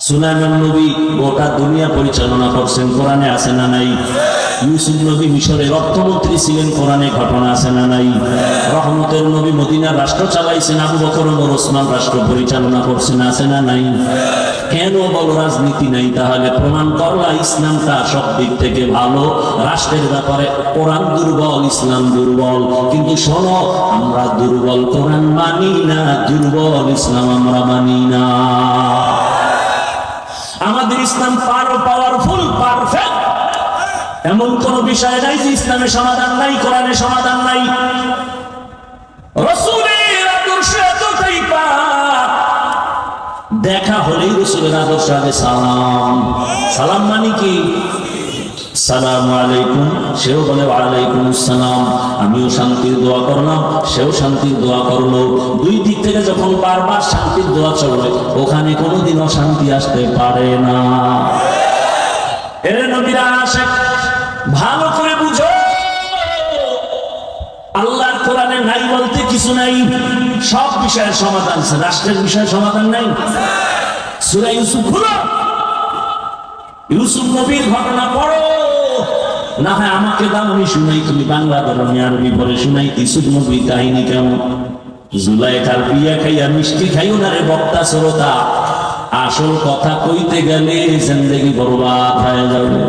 সুলাইমান নবী গোটা দুনিয়া পরিচালনা করছেন, কোরআনে আছে না নাই? ইউসুফ নবী মিশরের অর্থমন্ত্রী ছিলেন, কোরআনে ঘটনা আছে না নাই? রহমতের নবী মদিনার রাষ্ট্র চালাইছেন, আবু বকর ওমর ওসমান রাষ্ট্র পরিচালনা করছেন, আছে না নাই? কেন বলো রাজনীতি নাই? তাহলে প্রমাণ করলা ইসলামটা সব দিক থেকে ভালো, রাষ্ট্রের ব্যাপারে কোরআন দুর্বল, ইসলাম দুর্বল। কিন্তু শোনো, আমরা দুর্বল কোরআন মানি না, দুর্বল ইসলাম আমরা মানি না। আমাদের ইসলাম পাওয়ারফুল, পারফেক্ট। এমন কোন বিষয় নাই যে ইসলামের সমাধান নাই, কোরআনের সমাধান নাই। রাসূলের আদর্শ এতটাই পাক, দেখা হলেই রাসূলের আদর্শ আগে সালাম। সালাম মানে কি? সালামু আলাইকুম, সেও বলে ওয়ালাইকুম আসসালাম। আমিও শান্তির দোয়া করলাম, সেও শান্তির দোয়া করলো। দুই দিক থেকে যখন বারবার শান্তির দোয়া চলবে, ওখানে কোনোদিন অশান্তি আসতে পারে না। এর নবীরা আসে, ভালো করে বুঝো, আল্লাহর কোরআনে নাই বলতে কিছু নাই। সব বিষয়ের সমাধান আছে, রাষ্ট্রের বিষয়ে সমাধান নাই। সূরা ইউসুফ খুলো, ইউসুফ নবীর ঘটনা পড়ো। না হয় আমাকে দাও, আমি শুনাই, তুমি বাংলা ধরো, আমি আরবি পড়ে শুনাই। ইউসুফ নবীর কাহিনী কেমন? জুলাইখার বিয়া খাইয়া মিষ্টি খাইও না রে বক্তা শ্রোতা, আসল কথা কইতে গেলে জিন্দেগি বরবাদ হয়ে যাবে।